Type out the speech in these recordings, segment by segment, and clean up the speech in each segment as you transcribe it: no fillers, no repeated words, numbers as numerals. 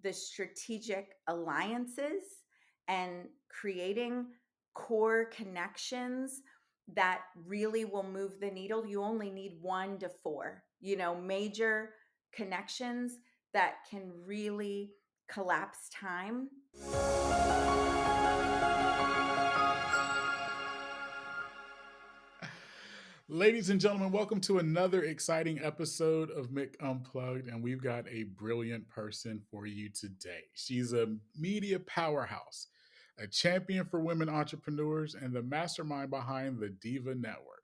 the strategic alliances and creating core connections that really will move the needle. You only need 1 to 4, major connections that can really collapse time. Ladies and gentlemen, welcome to another exciting episode of Mick Unplugged, and we've got a brilliant person for you today. She's a media powerhouse, a champion for women entrepreneurs, and the mastermind behind the Diva Network.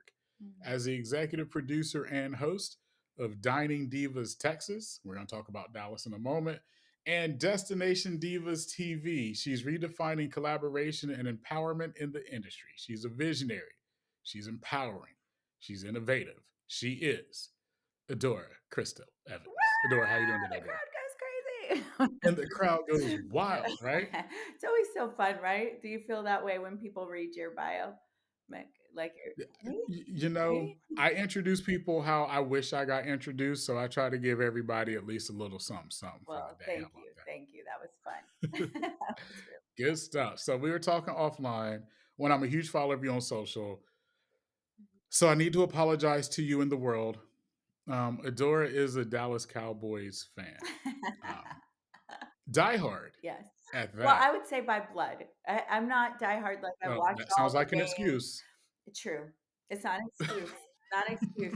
As the executive producer and host of Dining Divas Texas, we're going to talk about Dallas in a moment, and Destination Divas TV, she's redefining collaboration and empowerment in the industry. She's a visionary, she's empowering, she's innovative. She is Adora Crystal Evans. Woo! Adora, how you doing today, The girl? crowd goes crazy. And the crowd goes wild, right? It's always so fun, right? Do you feel that way when people read your bio? Like, hey? I introduce people how I wish I got introduced, so I try to give everybody at least a little something for the Well, day. How thank about you. that? Thank you. That was fun. That was really Good stuff. So we were talking offline when I'm a huge follower of you on social. So I need to apologize to you in the world. Adora is a Dallas Cowboys fan. Diehard Yes. at Well, that. I would say by blood. I'm not diehard like I Well, watch that all sounds the like an games. excuse. True. It's not an excuse. Not an excuse.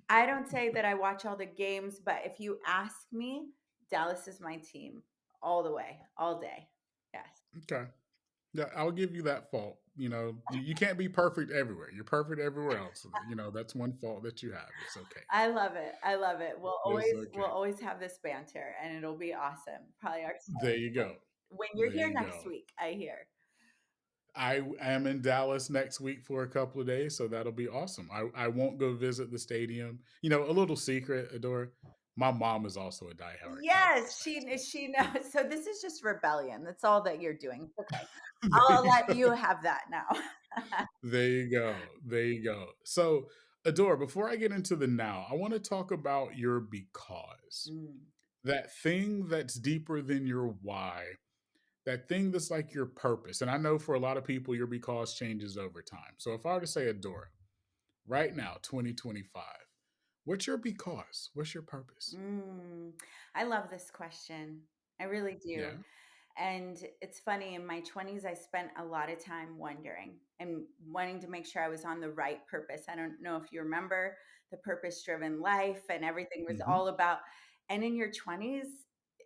I don't say that I watch all the games, but if you ask me, Dallas is my team all the way, all day. Yes. Okay. Yeah, I'll give you that fault. You can't be perfect everywhere. You're perfect everywhere else. That's one fault that you have. It's okay. I love it. I love it. It's We'll okay. always have this banter and it'll be awesome. Probably our There you go. when you're There here you next go. week, I hear. I am in Dallas next week for a couple of days, so that'll be awesome. I won't go visit the stadium. A little secret, Adora. My mom is also a diehard Cowboys Yes, she knows. So this is just rebellion. That's all that you're doing. Okay. fan. There I'll you let go. you have that now. There you go. There you go. So, Adora, before I get into the now, I want to talk about your because. Mm. That thing that's deeper than your why, that thing that's like your purpose. And I know for a lot of people, your because changes over time. So if I were to say, Adora, right now, 2025, what's your because? What's your purpose? Mm. I love this question. I really do. Yeah. And it's funny, in my 20s, I spent a lot of time wondering and wanting to make sure I was on the right purpose. I don't know if you remember the purpose driven life and everything was Hmm. all about. And in your 20s,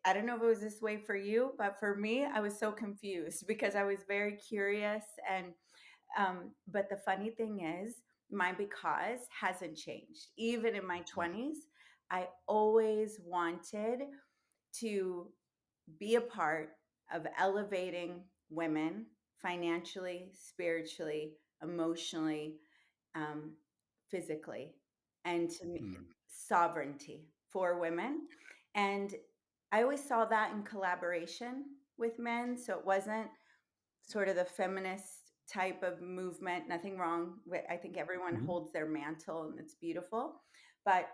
I don't know if it was this way for you, but for me, I was so confused because I was very curious. But the funny thing is, my because hasn't changed. Even in my 20s, I always wanted to be a part of elevating women financially, spiritually, emotionally, um, physically, and Mm. sovereignty for women. And I always saw that in collaboration with men. So it wasn't sort of the feminist type of movement. Nothing wrong with, I think everyone Mhm. holds their mantle and it's beautiful. But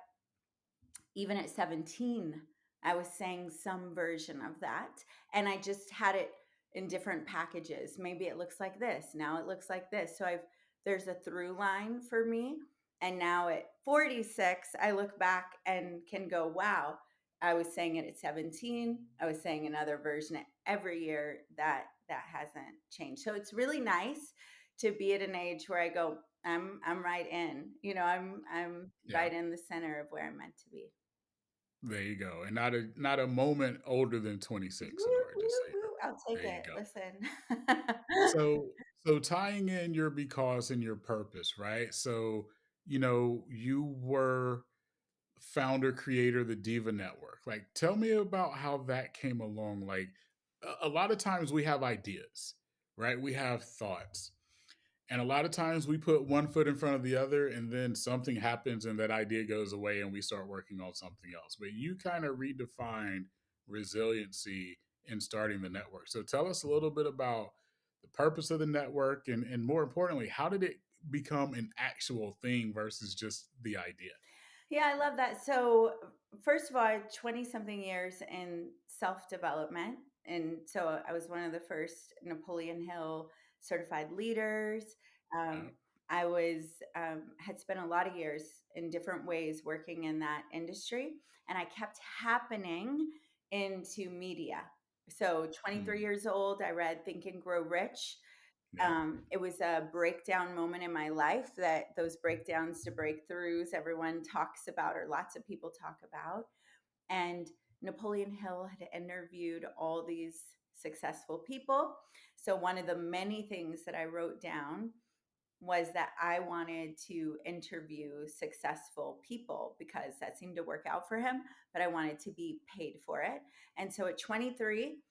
even at 17, I was saying some version of that. And I just had it in different packages. Maybe it looks like this. Now it looks like this. So there's a through line for me. And now at 46, I look back and can go, wow, I was saying it at 17. I was saying another version every year. That hasn't changed. So it's really nice to be at an age where I go, I'm right in. I'm Yeah. right in the center of where I'm meant to be. There you go. And not a moment older than 26, Woo, Adora, just woo, so you woo. I'll know. take There you it. go. Listen. So tying in your because and your purpose, right? So, you were founder creator of the Diva Network. Like, tell me about how that came along. Like, a lot of times we have ideas, right? We have thoughts. And a lot of times we put one foot in front of the other and then something happens and that idea goes away and we start working on something else. But you kind of redefined resiliency in starting the network. So tell us a little bit about the purpose of the network and more importantly, how did it become an actual thing versus just the idea? Yeah, I love that. So, first of all, I had 20 something years in self development. And so I was one of the first Napoleon Hill certified leaders. Um, Yeah. I had spent a lot of years in different ways working in that industry, and I kept happening into media. So, 23 Mm. years old, I read Think and Grow Rich. Yeah. It was a breakdown moment in my life, that those breakdowns to breakthroughs everyone talks about, or lots of people talk about. And Napoleon Hill had interviewed all these successful people. So, one of the many things that I wrote down was that I wanted to interview successful people because that seemed to work out for him, but I wanted to be paid for it. And so at 23,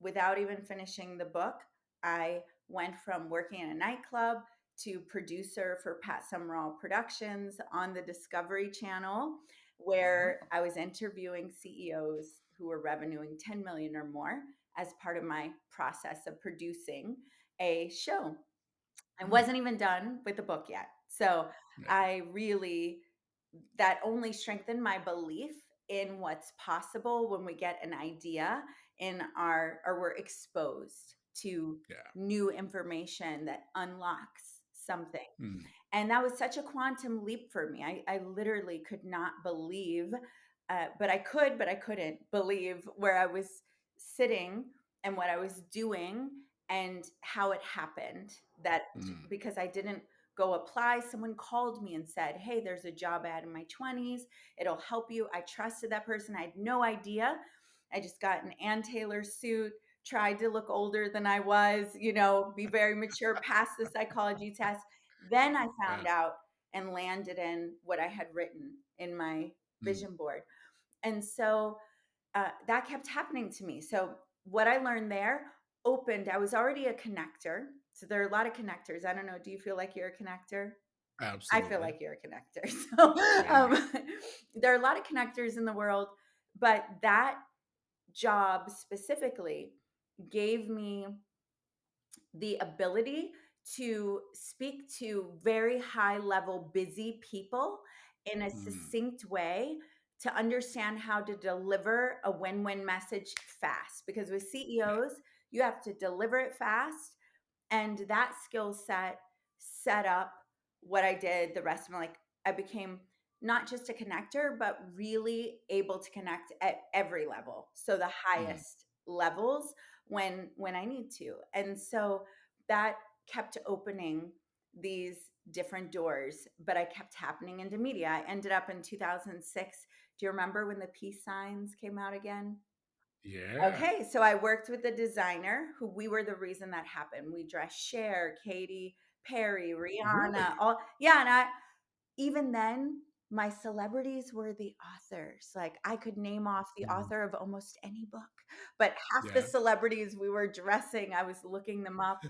without even finishing the book, I went from working in a nightclub to producer for Pat Summerall Productions on the Discovery Channel, where Yeah. I was interviewing CEOs who were revenuing 10 million or more as part of my process of producing a show. I Mm. wasn't even done with the book yet. So Yeah. I really, that only strengthened my belief in what's possible when we get an idea or we're exposed to Yeah. new information that unlocks something. Mm. And that was such a quantum leap for me. I literally could not believe, but I couldn't believe where I was sitting and what I was doing and how it happened. That Mm. because I didn't go apply, someone called me and said, "Hey, there's a job ad in my 20s. It'll help you." I trusted that person. I had no idea. I just got an Ann Taylor suit, tried to look older than I was, be very mature, passed the psychology test. Then I Yeah. found out and landed in what I had written in my Mm. vision board. And so that kept happening to me. So what I learned there I was already a connector. So there are a lot of connectors. I don't know. Do you feel like you're a connector? I feel Absolutely. like you're a connector. So Same. there are a lot of connectors in the world, but that job specifically gave me the ability to speak to very high level, busy people in a Mm. succinct way to understand how to deliver a win win message fast. Because with Yeah. CEOs, you have to deliver it fast, and that skill set up what I did the rest of my, like, I became not just a connector, but really able to connect at every level. So the Mm. highest levels when I need to. And so that kept opening these different doors, but I kept happening into media. I ended up in 2006. Do you remember when the peace signs came out again? Yeah. Okay, so I worked with a designer who we were the reason that happened. We dressed Cher, Katy Perry, Rihanna, Really? all, yeah. And even then, my celebrities were the authors. Like, I could name off the Mm. author of almost any book, but half the Yeah. celebrities we were dressing, I was looking them up.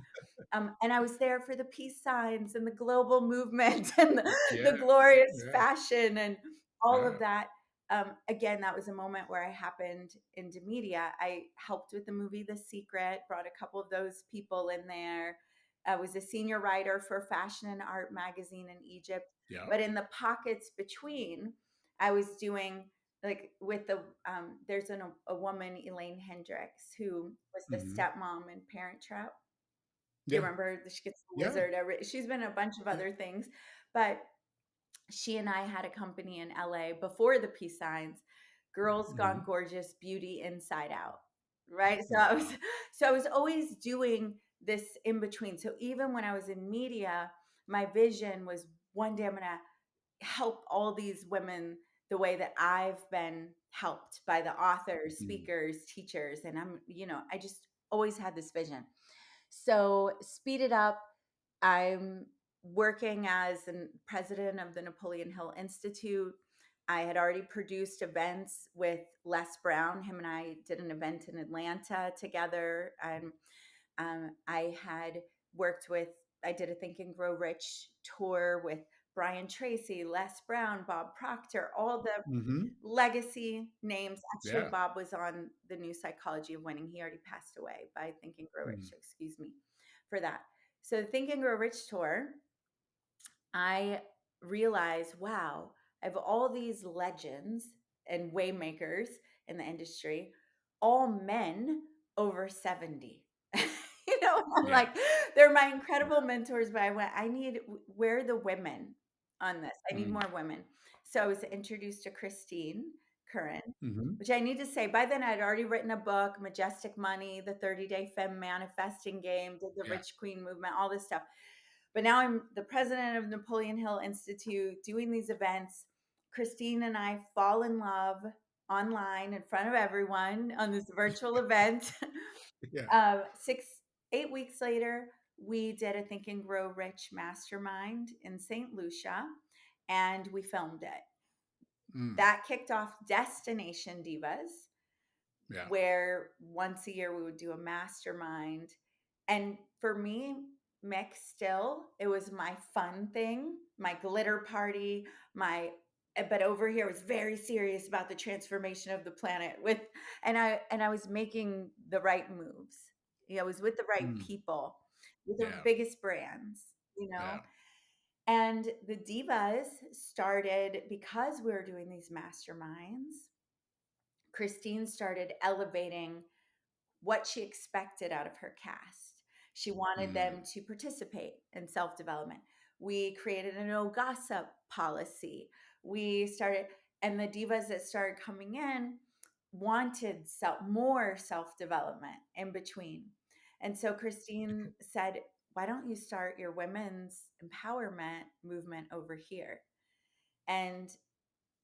And I was there for the peace signs and the global movement and Yeah. the glorious Yeah. fashion and all Yeah. of that. Again, that was a moment where I happened into media. I helped with the movie The Secret, brought a couple of those people in there. I was a senior writer for Fashion and Art magazine in Egypt. Yeah. But in the pockets between, I was doing, like, with there's a woman, Elaine Hendricks, who was the Hmm. stepmom in Parent Trap. Do you Yeah. remember she gets the Yeah. wizard? She's been in a bunch of Yeah. other things, but she and I had a company in LA before the peace signs, Girls Gone Hmm. Gorgeous, Beauty Inside Out. Right. So I was Wow. so I was always doing this in between. So even when I was in media, my vision was, one day I'm gonna help all these women the way that I've been helped by the authors, Mm. speakers, teachers. And I just always had this vision. So, speed it up. I'm working as an president of the Napoleon Hill Institute. I had already produced events with Les Brown. Him and I did an event in Atlanta together. And I had worked with, I did a Think and Grow Rich tour with Brian Tracy, Les Brown, Bob Proctor, all the Hmm. legacy names. Actually, Yeah. Bob was on the new Psychology of Winning. He already passed away by Think and Grow Rich, Mm. so excuse me for that. So, the Think and Grow Rich tour, I realized, wow, I have all these legends and waymakers in the industry, all men over 70. I'm Yeah. like, they're my incredible mentors, but I need, where are the women on this? I need Mm. more women. So I was introduced to Christine Curran, Hmm. which I need to say, by then I'd already written a book, Majestic Money, the 30-day Femme Manifesting Game, did the Yeah. Rich Queen movement, all this stuff. But now I'm the president of Napoleon Hill Institute, doing these events. Christine and I fall in love online in front of everyone on this virtual event. Yeah. 8 weeks later, we did a Think and Grow Rich mastermind in St. Lucia, and we filmed it. Mm. That kicked off Destination Divas, Yeah. where once a year we would do a mastermind. And for me, Mick, still, it was my fun thing, my glitter party, but over here was very serious about the transformation of the planet and I was making the right moves. I was with the right Mm. people, with the Yeah. biggest brands. Yeah. And the Divas started because we were doing these masterminds. Christine started elevating what she expected out of her cast. She wanted Mm. them to participate in self development. We created a no gossip policy. We started, and the divas that started coming in wanted more self development in between. And so Christine said, why don't you start your women's empowerment movement over here? And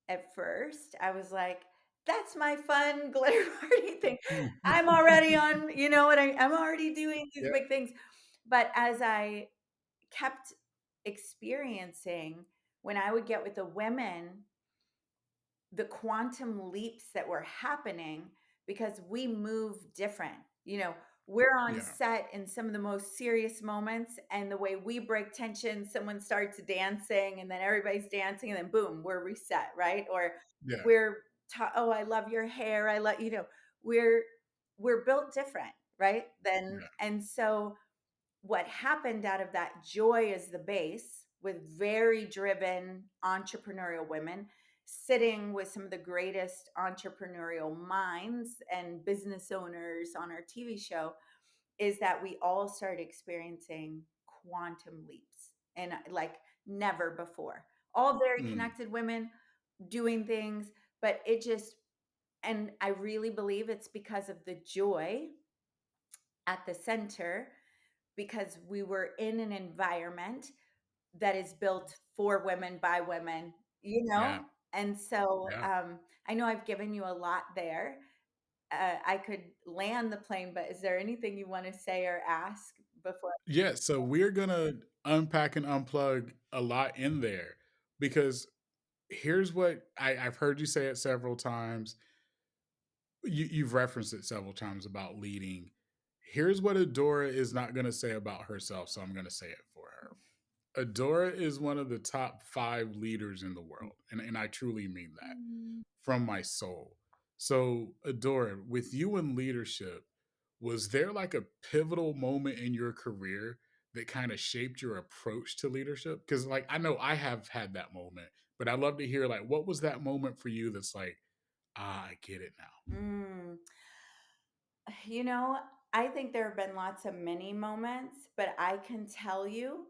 at first I was like, that's my fun glitter party thing. I'm already on, I'm already doing these Yeah. big things. But as I kept experiencing, when I would get with the women, the quantum leaps that were happening, because we move different. We're on Yeah. set in some of the most serious moments, and the way we break tension, someone starts dancing, and then everybody's dancing, and then boom, we're reset, right? Or Yeah. we're oh, I love your hair. I love, we're built different, right? Then Yeah. and so what happened out of that joy is the base, with very driven entrepreneurial women sitting with some of the greatest entrepreneurial minds and business owners on our TV show, is that we all started experiencing quantum leaps, and like never before. All very Mm. connected women doing things, but and I really believe it's because of the joy at the center, because we were in an environment that is built for women by women, you know? Yeah. And so Yeah. I know I've given you a lot there. I could land the plane, but is there anything you want to say or ask before? Yeah. So we're gonna unpack and unplug a lot in there because here's what I've heard you say it several times. You've referenced it several times about leading. Here's what Adora is not going to say about herself, so I'm going to say it for her. Adora is one of the top 5 leaders in the world, and I truly mean that Mm. from my soul. So, Adora, with you in leadership, was there like a pivotal moment in your career that kind of shaped your approach to leadership? Because, like, I know I have had that moment, but I'd love to hear, like, what was that moment for you that's like, I get it now? Mm. You know, I think there have been lots of mini moments, but I can tell you,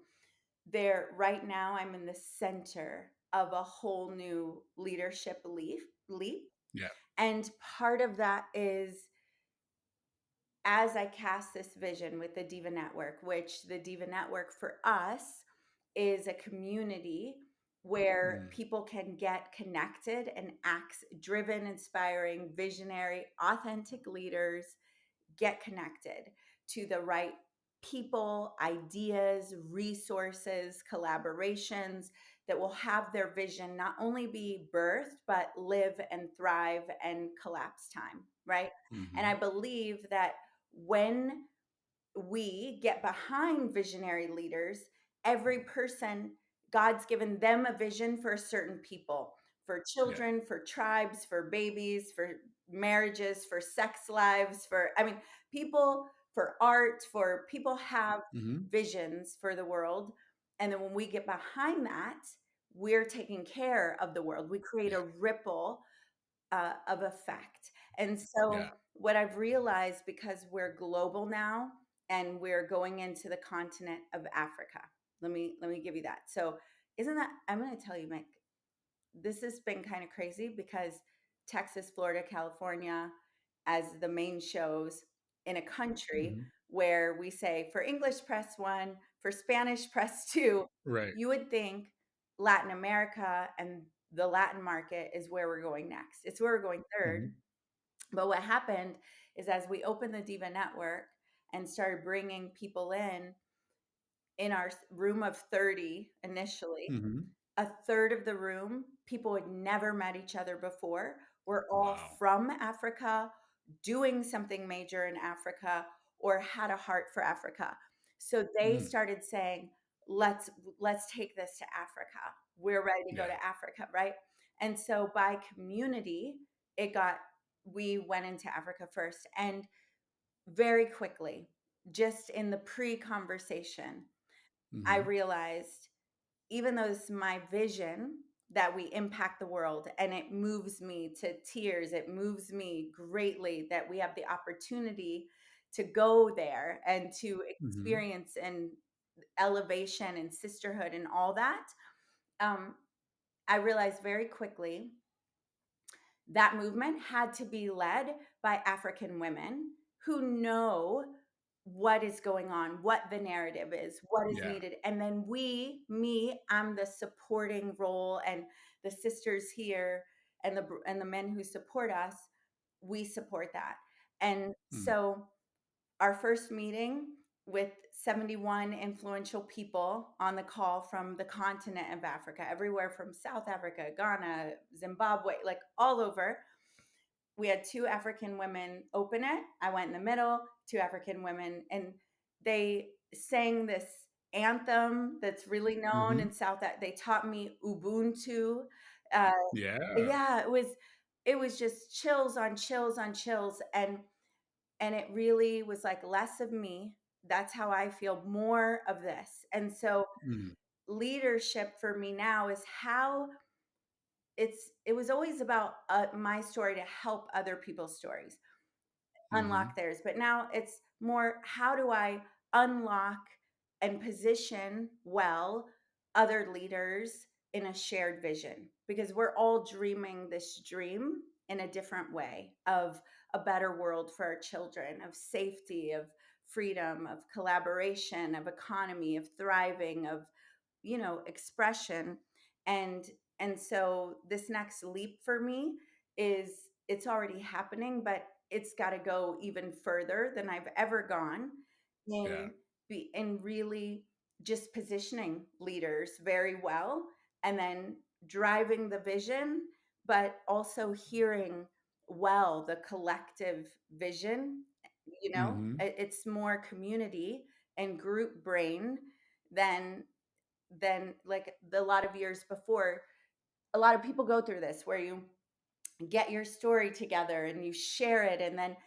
there right now I'm in the center of a whole new leadership leap. Yeah. And part of that is, as I cast this vision with the Diva Network, which the Diva Network for us is a community where Mm. people can get connected and act driven, inspiring, visionary, authentic leaders get connected to the right people, ideas, resources, collaborations that will have their vision not only be birthed, but live and thrive and collapse time, right? And I Mhm. believe that when we get behind visionary leaders, every person, God's given them a vision for a certain people, for Yeah. children, for tribes, for babies, for marriages, for sex lives, I mean, people, for art, for people have Mhm. visions for the world. And then when we get behind that, we're taking care of the world. We create Yeah. a ripple of effect. And Yeah. so, what I've realized, because we're global now and we're going into the continent of Africa, let me give you that. So, isn't that, I'm going to tell you, Mick, this has been kind of crazy because Texas, Florida, California, as the main shows in a country Mhm. where we say for English, press one, for Spanish, press two, Right. you would think Latin America and the Latin market is where we're going next. It's where we're going third. Mhm. But what happened is, as we opened the Diva Network and started bringing people in our room of 30 initially, Mhm. a third of the room, people had never met each other before. We're all Wow. from Africa, doing something major in Africa, or had a heart for Africa. So they Mm. started saying, let's take this to Africa. We're ready to go Yeah. to Africa, right? And so by community, it got we went into Africa first, and very quickly, just in the pre-conversation, I Mhm. realized, even though it's my vision that we impact the world and it moves me to tears, it moves me greatly that we have the opportunity to go there and to Mhm. experience and elevation and sisterhood and all that. um, I realized very quickly that movement had to be led by African women who know what is going on, what the narrative is, what is Yeah. needed. And then I'm the supporting role, and the sisters here and the men who support us, we support that. And Mm. so our first meeting with 71 influential people on the call from the continent of Africa, everywhere from South Africa, Ghana, Zimbabwe, like all over. We had two African women open it. I went in the middle, two African women, and they sang this anthem that's really known in Mhm. South. That they taught me Ubuntu. Uh, Yeah. yeah, it was just chills on chills on chills, and it really was like less of me. That's how I feel, more of this. And so Mm. leadership for me now is how it was always about my story to help other people's stories unlock Mhm. theirs. But now it's more, how do I unlock and position well other leaders in a shared vision? Because we're all dreaming this dream in a different way of a better world for our children, of safety, of freedom, of collaboration, of economy, of thriving, of expression. And and so this next leap for me is, it's already happening, but it's got to go even further than I've ever gone Yeah. in in really just positioning leaders very well, and then driving the vision, but also hearing well the collective vision. Mhm. It's more community and group brain than like a lot of years before. A lot of people go through this where you get your story together and you share it, and then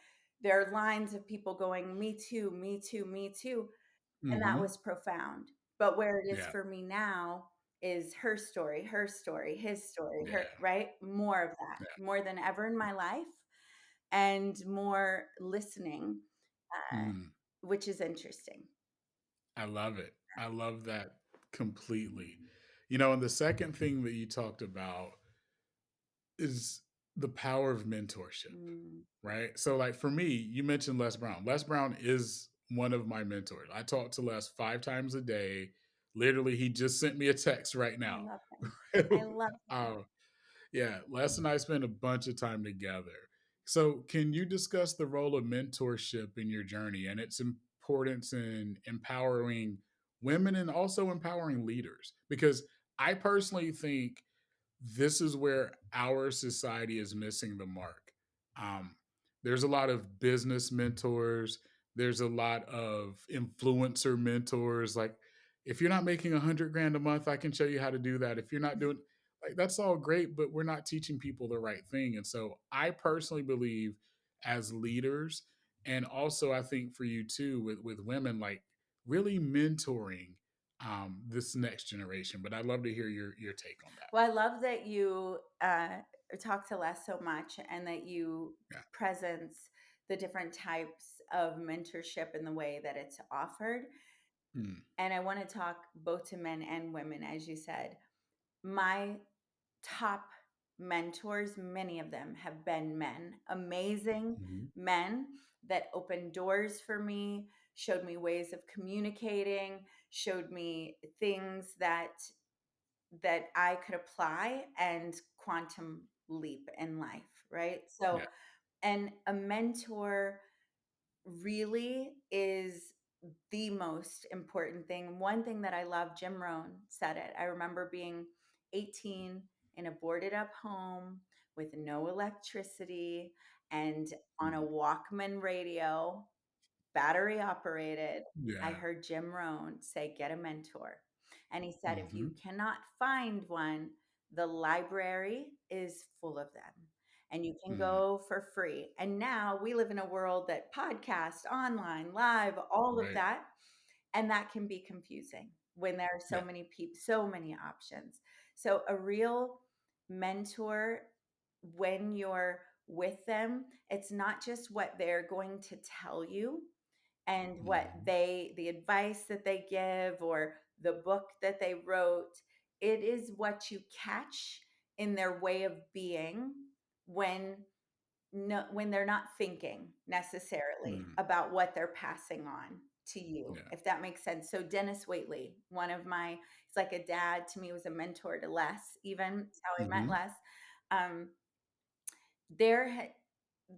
there are lines of people going, me too, me too, me too. And that Mhm. was profound. But where it is Yeah. for me now is her story, his story, Yeah. her, right? More of that, Yeah. more than ever in my life, and more listening, uh, Mm. which is interesting. I love it. I love that completely. And the second thing that you talked about is the power of mentorship, Mm, right? So, like for me, you mentioned Les Brown. Les Brown is one of my mentors. I talk to Les 5 times a day. Literally, he just sent me a text right I now. love him. I love him. um, Yeah, Les and I spend a bunch of time together. So, can you discuss the role of mentorship in your journey and its importance in empowering women and also empowering leaders? Because I personally think this is where our society is missing the mark. Um, there's a lot of business mentors. There's a lot of influencer mentors. Like, if you're not making 100 grand a month, I can show you how to do that. If you're not doing, like, that's all great, but we're not teaching people the right thing. And so, I personally believe, as leaders, and also I think for you too, with women, like really mentoring this next generation. But I'd love to hear your take on that. Well, I love that you talk to Les so much and that you Yeah. presence the different types of mentorship in the way that it's offered. Mm, And I want to talk both to men and women, as you said. My top mentors, many of them have been men, amazing mhm. men that opened doors for me, showed me ways of communicating, showed me things that I could apply and quantum leap in life, right? So, Yeah. and a mentor really is the most important thing. One thing that I love, Jim Rohn said it. I remember being 18 in a boarded up home with no electricity and on a Mm, Walkman radio, battery operated. I yeah. heard Jim Rohn say, get a mentor. And he said, if you Hmm. cannot find one, the library is full of them and you can Mm, go for free. And now we live in a world that podcast, online, live, all of right. that. And that can be confusing when there are so Yeah. many people, so many options. So a real mentor, when you're with them, it's not just what they're going to tell you and what Hmm. the advice that they give or the book that they wrote. It is what you catch in their way of being when no, when they're not thinking necessarily Mm, about what they're passing on to you, yeah. if that makes sense. So Dennis Waitley, one of my, he's like a dad to me, was a mentor to Les, even. That's how I met Hmm. Les. Um, there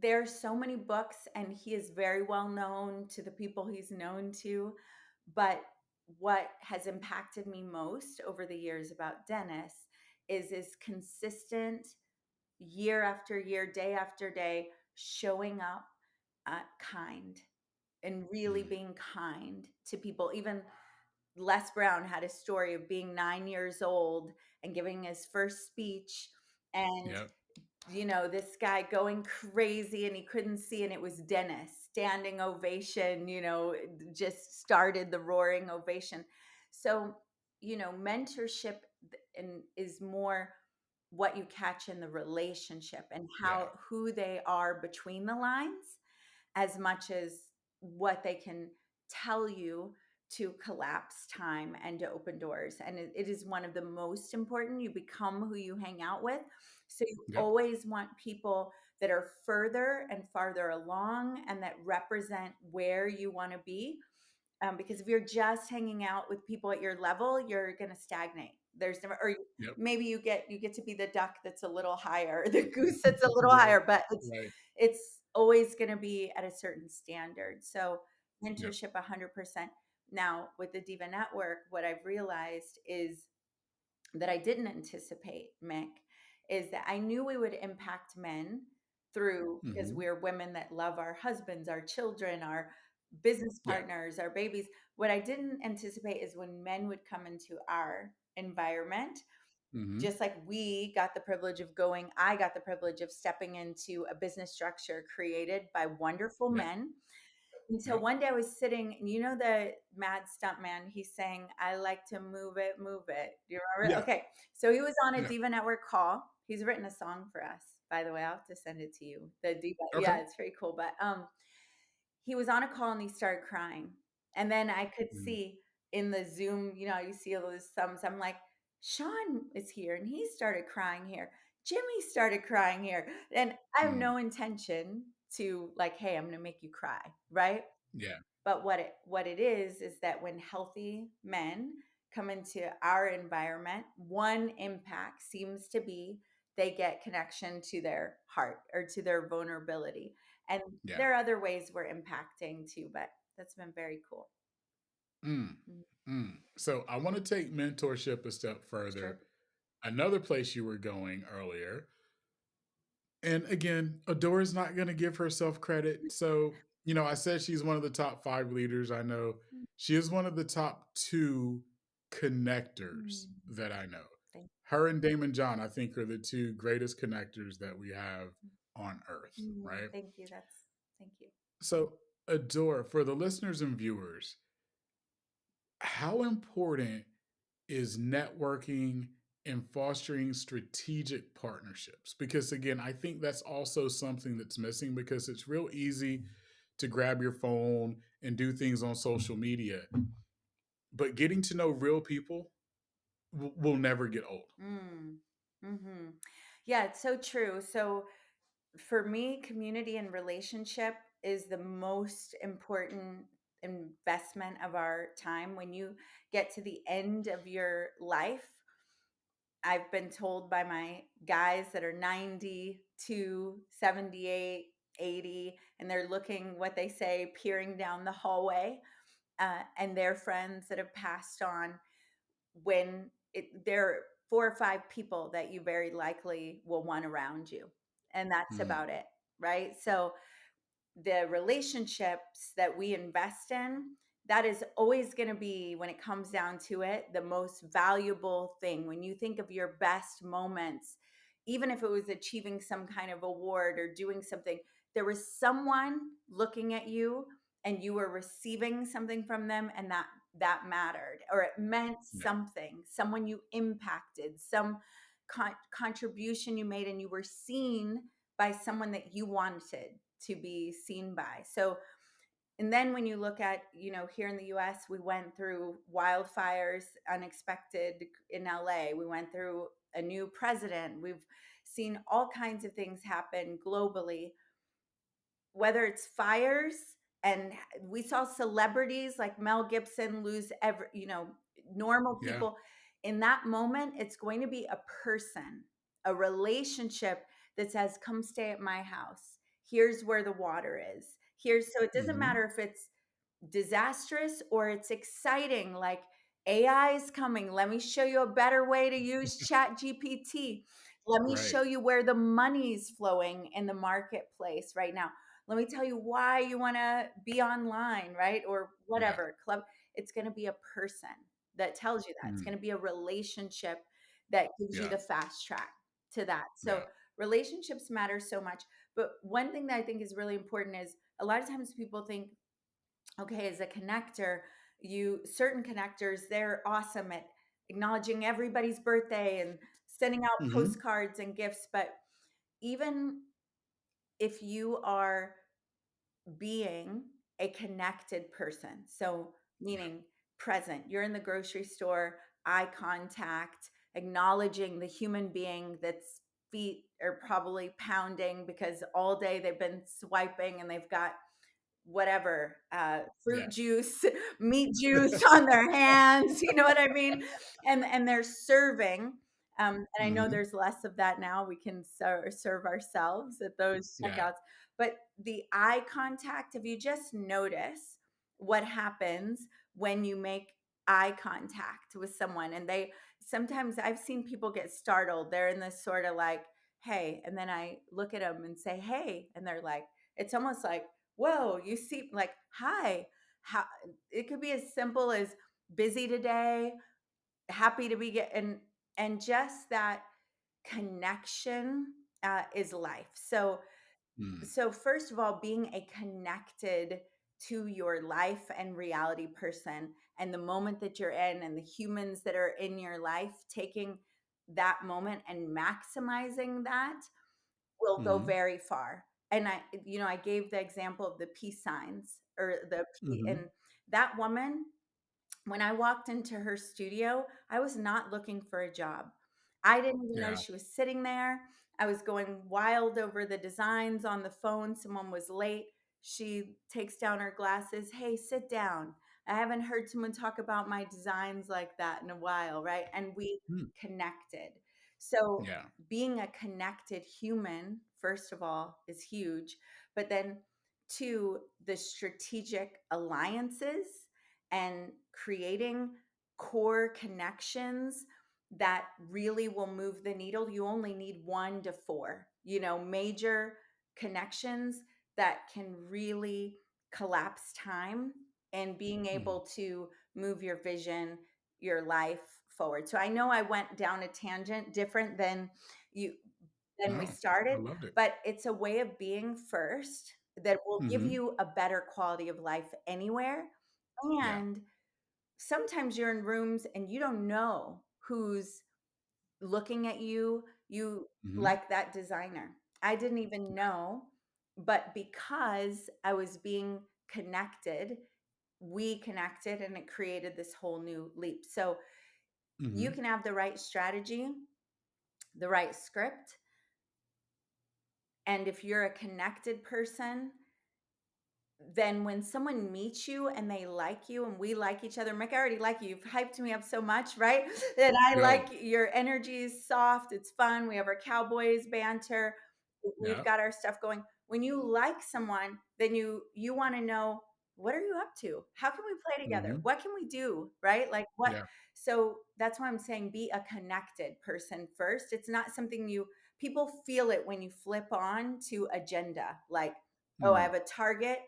there's so many books and he is very well known to the people he's known to, but what has impacted me most over the years about Dennis is his consistent, year after year, day after day, showing up kind and really Mm, being kind to people. Even Les Brown had a story of being 9 years old and giving his first speech, and yep. this guy going crazy and he couldn't see, and it was Dennis, standing ovation, just started the roaring ovation. So, mentorship and is more what you catch in the relationship and Yeah. who they are between the lines, as much as what they can tell you to collapse time and to open doors. And it is one of the most important. You become who you hang out with. So you Yep. always want people that are further and farther along and that represent where you want to be, because if you're just hanging out with people at your level, you're going to stagnate. There's never, or Yep. maybe you get to be the duck that's a little higher, the goose that's a little Right. higher, but it's Right. it's always going to be at a certain standard. So Yep. mentorship, 100%. Now with the Diva Network, what I've realized is that I didn't anticipate, Mick, is that I knew we would impact men through, because Hmm. we're women that love our husbands, our children, our business Yeah. partners, our babies. What I didn't anticipate is when men would come into our environment, Hmm. just like we got the privilege of going, I got the privilege of stepping into a business structure created by wonderful Yeah. men. Until Yep. one day I was sitting, and the mad stuntman, he's saying, I like to move it, move it. Do you remember? Yeah. Okay. So he was on a Yeah. Diva Network call. He's written a song for us, by the way. I'll have to send it to you. The Diva. Okay. Yeah, it's pretty cool. But he was on a call and he started crying. And then I could Mm, see in the Zoom, you see all those thumbs. I'm like, Sean is here and he started crying here. Jimmy started crying here. And I have mm, no intention to, like, hey, I'm going to make you cry. Right. yeah. But what it is that when healthy men come into our environment, one impact seems to be they get connection to their heart or to their vulnerability. And Yeah. there are other ways we're impacting too, but that's been very cool. Mm, Mm. mm. So I want to take mentorship a step Sure. further. Another place you were going earlier. And again, Adora's not going to give herself credit. So, I said she's one of the top 5 leaders I know. She is one of the top 2 connectors Mm. that I know. Thank Her and Damon John, I think, are the 2 greatest connectors that we have on earth, right? Thank you. Thank you. So, Adora, for the listeners and viewers, how important is networking and fostering strategic partnerships? Because again, I think that's also something that's missing because it's real easy to grab your phone and do things on social media, but getting to know real people will never get old. Mm. Hmm. Yeah, it's so true. So for me, community and relationship is the most important investment of our time. When you get to the end of your life, I've been told by my guys that are 90 to 78, 80, and they're looking, what they say, peering down the hallway, and their friends that have passed on, there are 4 or 5 people that you very likely will want around you. And that's Mm, about it, right? So the relationships that we invest in, that is always going to be, when it comes down to it, the most valuable thing. When you think of your best moments, even if it was achieving some kind of award or doing something, there was someone looking at you and you were receiving something from them, and that mattered, or it meant yeah. something, someone you impacted, some contribution you made, and you were seen by someone that you wanted to be seen by. So, and then when you look at, here in the US, we went through wildfires, unexpected in LA. We went through a new president. We've seen all kinds of things happen globally, whether it's fires, and we saw celebrities like Mel Gibson lose normal Yeah. people. In that moment, it's going to be a person, a relationship that says, come stay at my house. Here's where the water is. So it doesn't Hmm. matter if it's disastrous or it's exciting, like AI is coming. Let me show you a better way to use Chat GPT. Let me Right. show you where the money's flowing in the marketplace right now. Let me tell you why you want to be online, right? Or Yeah. whatever club. It's going to be a person that tells you that. It's Mm, going to be a relationship that gives you yeah. the fast track to that. So Yeah. relationships matter so much. But one thing that I think is really important is, a lot of times people think, okay, as a connector, certain connectors, they're awesome at acknowledging everybody's birthday and sending out Hmm. postcards and gifts. But even if you are being a connected person, so Yeah. meaning present, you're in the grocery store, eye contact, acknowledging the human being that's feet are probably pounding because all day they've been swiping and they've got whatever, fruit Yeah. juice, meat juice on their hands, you know what I mean? And they're serving. And I know Hmm. there's less of that now. We can serve ourselves at those Yeah. checkouts. But the eye contact, if you just notice what happens when you make eye contact with someone, and sometimes I've seen people get startled. They're in this sort of like, hey, and then I look at them and say, hey, and they're like, it's almost like, whoa, you see, like, hi. How it could be as simple as busy today, happy to be getting, and just that connection is life. So, Mm, first of all, being a connected to your life and reality person, and the moment that you're in, and the humans that are in your life, taking that moment and maximizing that will go hmm. very far. And I gave the example of the peace signs, or Hmm. and that woman, when I walked into her studio, I was not looking for a job. I didn't even know Yeah. she was sitting there. I was going wild over the designs on the phone. Someone was late. She takes down her glasses. Hey, sit down. I haven't heard someone talk about my designs like that in a while, right? And we Mm, connected. So, yeah. being a connected human, first of all, is huge. But then, two, the strategic alliances and creating core connections that really will move the needle. You only need 1 to 4, major connections that can really collapse time, and being Mm. able to move your vision, your life forward. So I know I went down a tangent different you than we No, I started, loved it. but it's a way of being first that will give Hmm. you a better quality of life anywhere. Yeah. And sometimes you're in rooms and you don't know who's looking at you. You Hmm. like that designer. I didn't even know, but because I was being connected, we connected and it created this whole new leap. So you Hmm. can have the right strategy, the right script. And if you're a connected person, then when someone meets you and they like you and we like each other, Mick, I already like you. You've hyped me up so much, right? That I Yo. like your energy is soft. It's fun. We have our Cowboys banter. We've Yeah. got our stuff going. When you like someone, then you want to know, what are you up to? How can we play together? Hmm. What can we do? Right? Like what? Yeah. So that's why I'm saying be a connected person first. It's not something people feel it when you flip on to agenda. Like, oh, I Mm. have a target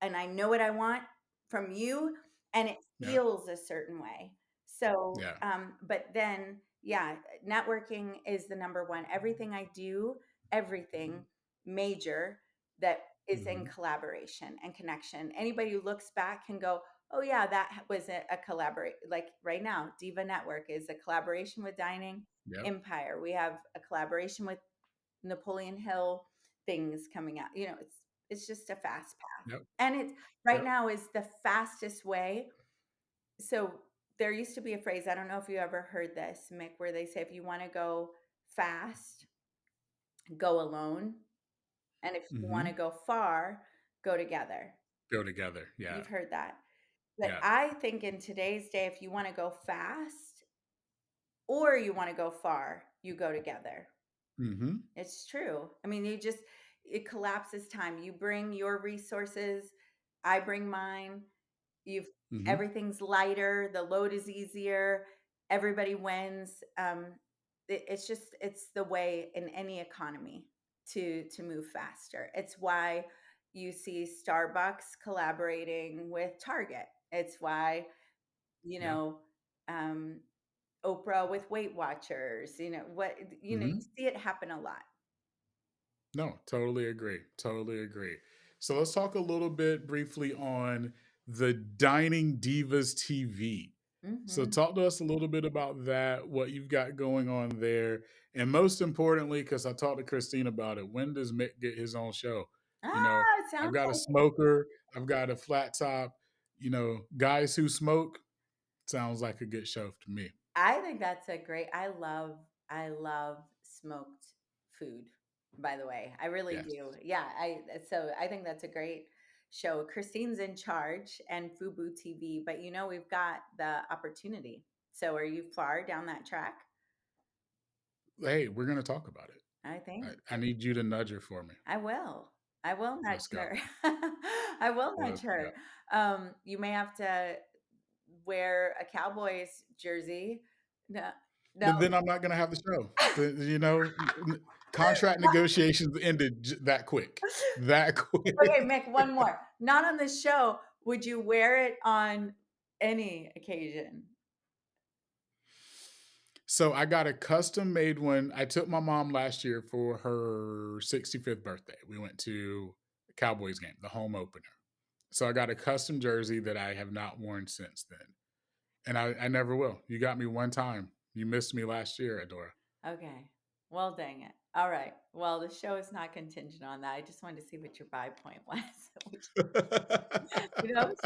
and I know what I want from you, and it Yeah. feels a certain way. So, Yeah. but then, yeah, networking is the number one. Everything I do, everything major that is in Hmm. collaboration and connection. Anybody who looks back can go, oh, yeah, that was a collaborate. Like right now, Diva Network is a collaboration with Dining Yep. Empire. We have a collaboration with Napoleon Hill things coming out. It's just a fast path. Yep. And it's right Yep. now is the fastest way. So there used to be a phrase, I don't know if you ever heard this, Mick, where they say if you want to go fast, go alone. And if you want to Hmm. go far, go together. Go together. Yeah. You've heard that. But Yeah. I think in today's day, if you want to go fast or you want to go far, you go together. Hmm. It's true. I mean, it collapses time. You bring your resources, I bring mine. You've Hmm. Everything's lighter, the load is easier, everybody wins. It's the way in any economy to move faster. It's why you see Starbucks collaborating with Target. It's why, you Yeah. know, um, Oprah with Weight Watchers, you Hmm. see it happen a lot. No, totally agree. Totally agree. So let's talk a little bit briefly on the Dining Divas TV. So Hmm. talk to us a little bit about that, what you've got going on there, and most importantly, because I talked to Christine about it, when does Mick get his own show? You know, It I've sounds got a like smoker, I've got a flat top. Guys who smoke sounds like a good show to me. I think that's a great. I love smoked food, by the way. I really Yes. do. Yeah, I think that's a great show. Christine's in charge and Fubu TV, but we've got the opportunity. So are you far down that track? Hey, we're gonna talk about it. I think I need you to nudge her for me. I will. I will nudge Let's go. her. I will nudge Let's go. her. You may have to wear a Cowboys jersey. No, no. Then I'm not gonna have the show. Contract negotiations ended that quick. That Okay, quick. Mick, one more. Not on the show. Would you wear it on any occasion? So I got a custom made one. I took my mom last year for her 65th birthday. We went to a Cowboys game, the home opener. So I got a custom jersey that I have not worn since then. And I never will. You got me one time. You missed me last year, Adora. Okay. Well, dang it. All right. Well, the show is not contingent on that. I just wanted to see what your buy point was.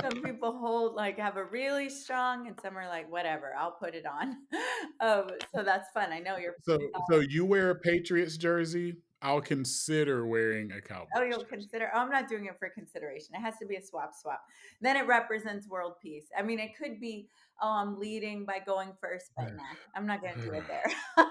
Some people have a really strong, and some are like, whatever, I'll put it on. So that's fun. I know you're. So you wear a Patriots jersey, I'll consider wearing a Oh, Cowboys you'll jersey. consider. Oh, I'm not doing it for consideration. It has to be a swap swap. Then it represents world peace. I mean, it could be, oh, I'm leading by going first, but nah, I'm not going to do it there. I'm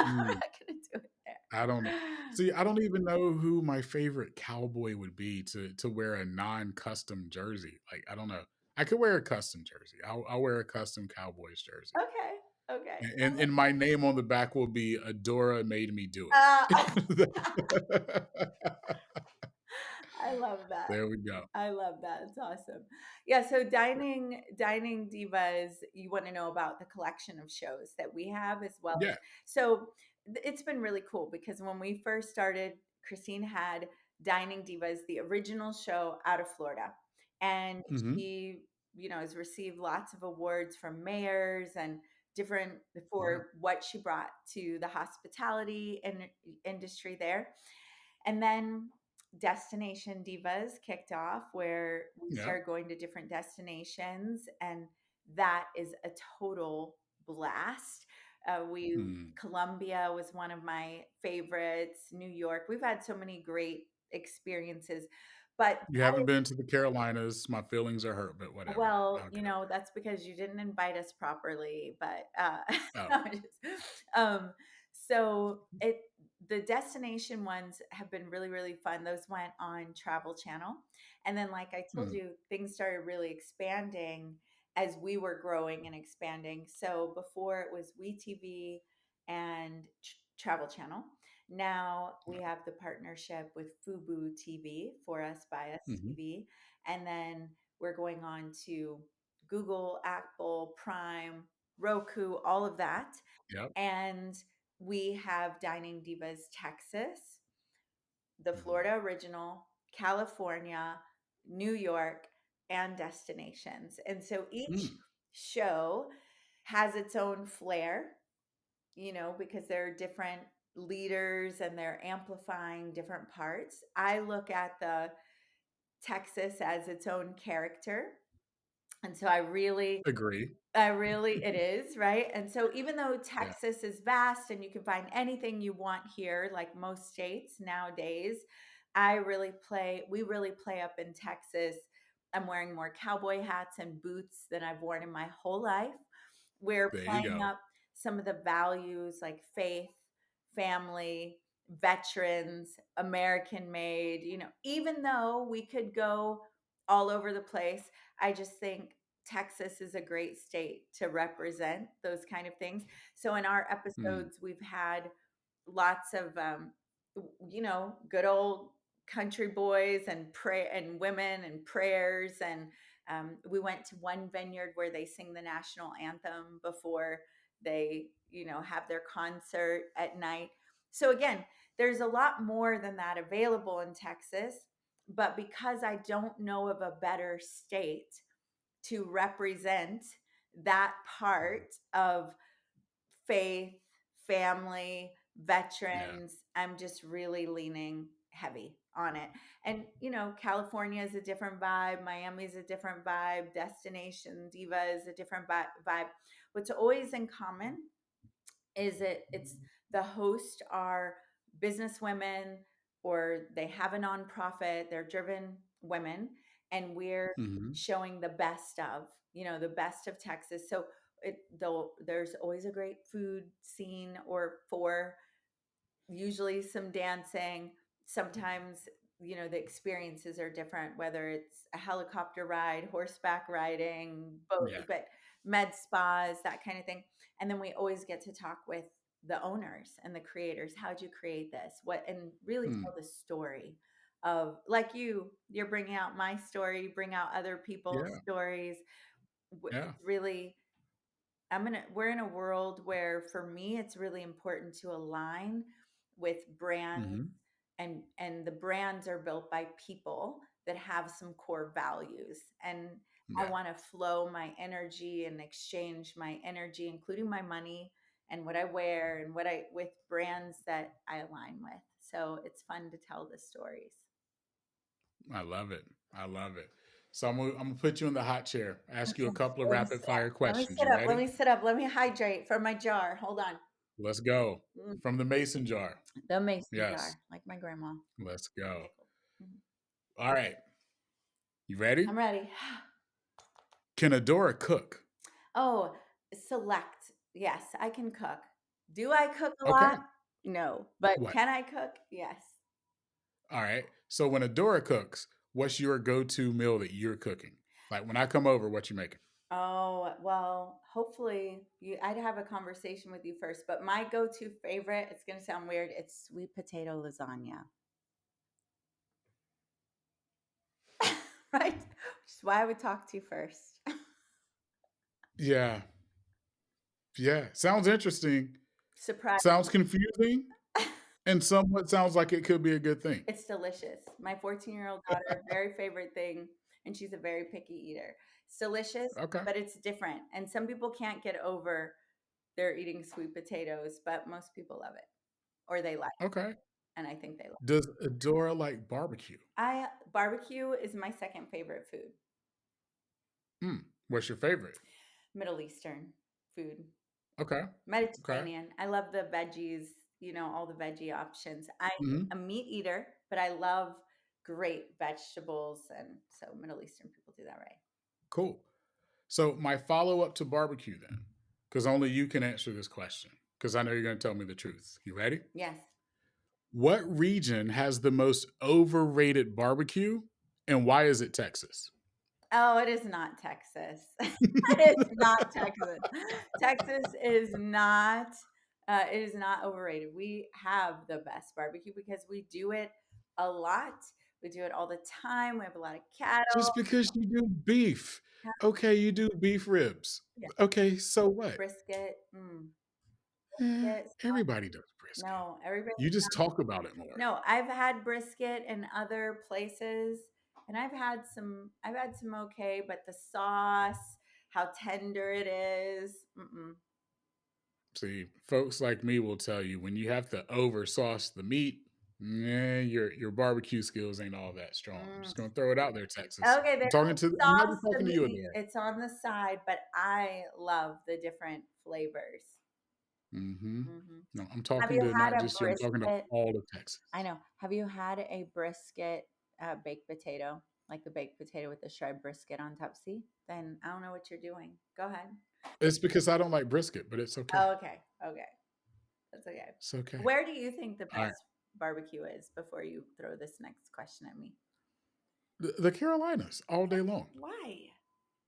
Mm, not going to do it I don't know. there. See, I don't even know who my favorite cowboy would be to wear a non-custom jersey. Like, I don't know. I could wear a custom jersey. I'll wear a custom Cowboys jersey. Okay. Okay. And my name on the back will be Adora made me do Uh, it. I love that. There we go. I love that. It's awesome. Yeah, so dining divas, you want to know about the collection of shows that we have as well. Yeah. So it's been really cool because when we first started, Christine had Dining Divas, the original show out of Florida. And Hmm. she has received lots of awards from mayors and different Wow. for what she brought to the hospitality industry there. And then Destination Divas kicked off, where we Yep. started going to different destinations, and that is a total blast. We Hmm. Colombia was one of my favorites. New York. We've had so many great experiences, but You haven't been to the Carolinas. My feelings are hurt, but whatever. well, Okay. that's because you didn't invite us properly. But Oh. no, um, so the destination ones have been really, really fun. Those went on Travel Channel, and then, like I told Hmm. you, things started really expanding as we were growing and expanding. So before it was WeTV and Travel Channel. Now we have the partnership with Fubu TV, For Us By Us Hmm. TV, and then we're going on to Google, Apple, Prime, Roku, all of that. Yep. And we have Dining Divas Texas, the Hmm. Florida original, California, New York, and destinations. And so each Mm. show has its own flair, because there are different leaders and they're amplifying different parts. I look at the Texas as its own character. And so Agree. it is, right? And so even though Yeah. Texas is vast and you can find anything you want here, like most states nowadays, we really play up in Texas. I'm wearing more cowboy hats and boots than I've worn in my whole life. We're There you playing go. up some of the values like faith, family, veterans, American made, even though we could go all over the place, I just think Texas is a great state to represent those kind of things. So in our Mm. episodes, we've had lots of good old country boys and pray and women and prayers, and we went to one vineyard where they sing the national anthem before they have their concert at night. So again, there's a lot more than that available in Texas, but because I don't know of a better state to represent that Mhm. part of faith, family, Yeah. veterans, I'm just really leaning heavy on it. And, California is a different vibe, Miami is a different vibe, Destination Diva is a different vibe. What's always in common is it's the host are business women, or they have a nonprofit, they're driven women, and we're Hmm. showing the best of the best of Texas. So there's always a great food scene, or for usually some dancing. Sometimes, the experiences are different, whether it's a helicopter ride, horseback riding, boat, Yeah. but med spas, that kind of thing. And then we always get to talk with the owners and the creators. How'd you create this? And really Mm. tell the story of, like, you're bringing out my story, you bring out other people's Yeah. stories. Yeah. It's really, we're in a world where, for me, it's really important to align with brands, Hmm. and the brands are built by people that have some core values, and I Yeah. want to flow my energy and exchange my energy, including my money and what I wear and with brands that I align with. So it's fun to tell the stories. I love it. I love it. So I'm gonna put you in the hot chair. Ask you a Okay, couple of let me rapid sit fire up. Let me questions. sit You up. Let ready? me sit up. Let me hydrate from my jar. Hold on. Let's go. Mm, From the mason jar. the mason Yes. jar, like my grandma. Let's go. Pickled. Mhm. All right. You ready? I'm ready. Can Adora cook? Oh, select. Yes, I can cook. Do I cook a lot? Okay. No. But What? can I cook? Yes. All right. So when Adora cooks, what's your go-to meal that you're cooking? Like when I come over, what you making? Oh, well, hopefully I'd have a conversation with you first, but my go-to favorite, it's going to sound weird, it's sweet potato lasagna. Right? Which is why I would talk to you first. Yeah. Yeah. Sounds interesting. Surprise. Sounds confusing, and somewhat sounds like it could be a good thing. It's delicious. My 14-year-old daughter, very favorite thing. and she's a very picky eater. It's delicious, Okay. but it's different. And some people can't get over their eating sweet potatoes, but most people love it or they like it. Okay. And I think they like Does Adora like barbecue? it. Barbecue is my second favorite food. What's your favorite? Middle Eastern food. Okay. Okay. Mediterranean. I love the veggies, all the veggie options. I'm Hmm. a meat eater, but I love great vegetables. And so Middle Eastern people do that right. Cool. So my follow up to barbecue then, because only you can answer this question, because I know you're going to tell me the truth. You ready? Yes. What region has the most overrated barbecue, and why is it Texas? Oh, it is not Texas. It is not Texas. Texas is not. It is not overrated. We have the best barbecue because we do it a lot. We do it all the time. We have a lot of cattle. Just because you do beef. Okay, you do beef ribs. Yeah, Okay, so what? brisket. Brisket. Everybody does brisket. No, everybody. You just talk about it more. No, I've had brisket in other places, and I've had some okay, but the sauce, how tender it is. Mm-mm. See, folks like me will tell you when you have to over sauce the meat, your barbecue skills ain't all that strong. I'm Mm. just gonna throw it out there, Texas. Okay, they don't I'm not sauce just the talking to you, meat. Adora. It's on the side, but I love the different flavors. Mm-hmm. Hmm. No, I'm Have talking you to had not a just you, I'm talking to brisket? all of Texas. I know. Have you had a brisket baked potato, like the baked potato with the shred brisket on top? See, then I don't know what you're doing. Go ahead. It's because I don't like brisket, but it's okay. Oh, okay. Okay. That's okay. It's okay. Where do you think the All right. best barbecue is before you throw this next question at me? The Carolinas all day long. Why?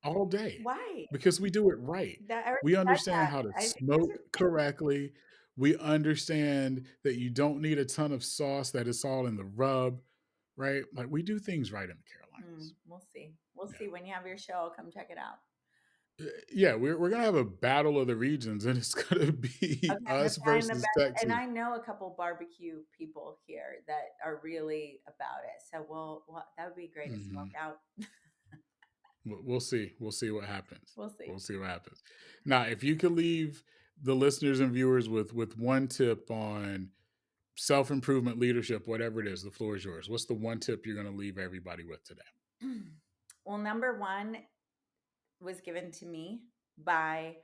All day, Why? because we do it right. That I already We said understand that. how to I think those smoke correctly. We understand that you don't need a ton of sauce, that it's all in the rub, right? Like, we do things right in the Carolinas. we'll see. We'll Yeah. see when you have your show. I'll come check it out. Yeah, we're gonna have a battle of the regions, and it's gonna be Okay, I'm gonna us find the versus best, and Texas. I know a couple barbecue people here that are really about it. So that would be great to smoke Mhm. out. We'll see. We'll see what happens. We'll see. We'll see what happens. Now, if you could leave the listeners and viewers with one tip on self improvement, leadership, whatever it is, the floor is yours. What's the one tip you're going to leave everybody with today? Well, number one was given to me by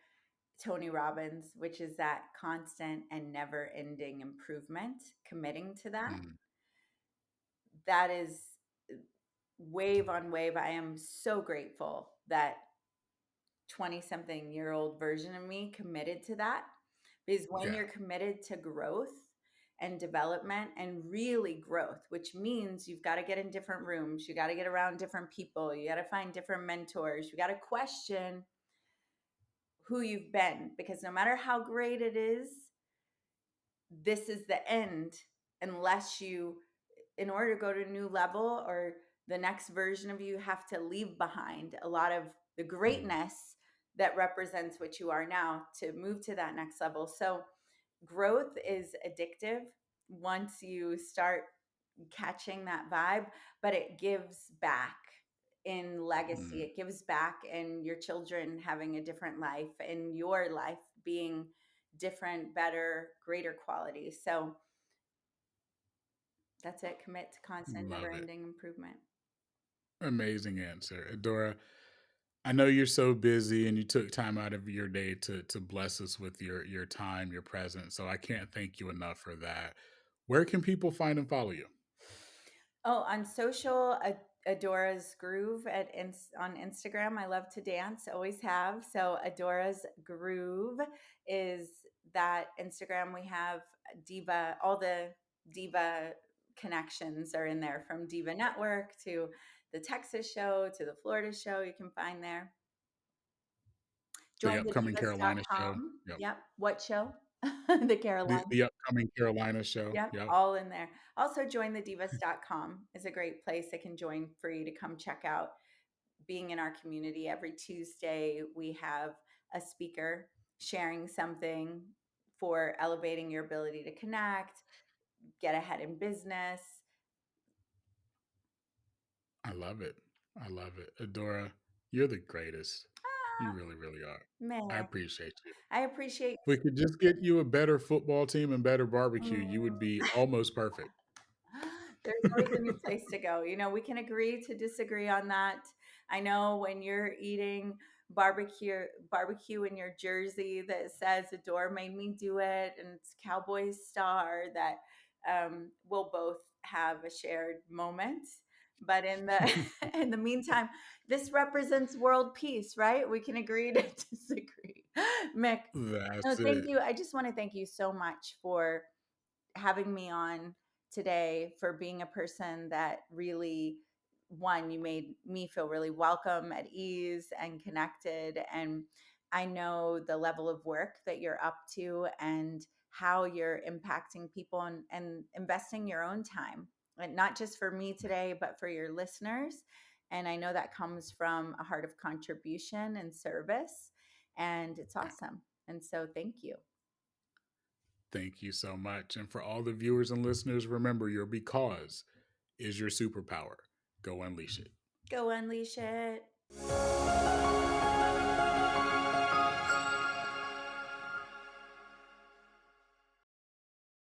Tony Robbins, which is that constant and never ending improvement, committing to that. Mm, That is wave on wave. I am so grateful that 20 something year old version of me committed to that. Because when yeah. you're committed to growth and development and really growth, which means you've got to get in different rooms, you got to get around different people, you got to find different mentors, you got to question who you've been, because no matter how great it is, this is the end unless you, in order to go to a new level or the next version of you, have to leave behind a lot of the Mm, greatness that represents what you are now to move to that next level. So growth is addictive once you start catching that vibe, but it gives back in legacy. mm, It gives back in your children having a different life, in your life being different, better, greater quality. So that's it. Commit to constant, never love it. ending improvement. Amazing answer. Adora, I know you're so busy and you took time out of your day to bless us with your time, your presence. So I can't thank you enough for that. Where can people find and follow you? Oh, on social, Adora's Groove on Instagram. I love to dance, always have. So Adora's Groove is that Instagram. We have Diva, all the Diva connections are in there, from Diva Network to the Texas show to the Florida show. You can find there. The Join the upcoming Carolina show. divas.com. Yep. Yep. What show? The The Carolina. the upcoming Carolina show. Yep, Yep. all in there. Also, join the divas.com is a great place. They can join free to come check out being in our community. Every Tuesday, we have a speaker sharing something for elevating your ability to connect, get ahead in business. I love it. I love it. Adora, you're the greatest. You Ah, really, really are. I Mick, appreciate you. I appreciate. If we could just get you a better football team and better barbecue, Mm. you would be almost perfect. There's always a new place to go. We can agree to disagree on that. I know when you're eating barbecue in your jersey that says Adore made me do it and it's Cowboys star that we'll both have a shared moment. But in the in the meantime, this represents world peace, right? We can agree to disagree. Mick, no, That's thank it. you. I just want to thank you so much for having me on today, for being a person that really, one, you made me feel really welcome, at ease, and connected. And I know the level of work that you're up to and how you're impacting people, and investing your own time, and not just for me today, but for your listeners. And I know that comes from a heart of contribution and service, and it's Yeah. awesome. And so thank you. Thank you so much. And for all the viewers and listeners, remember your because is your superpower. Go unleash it. Go unleash it.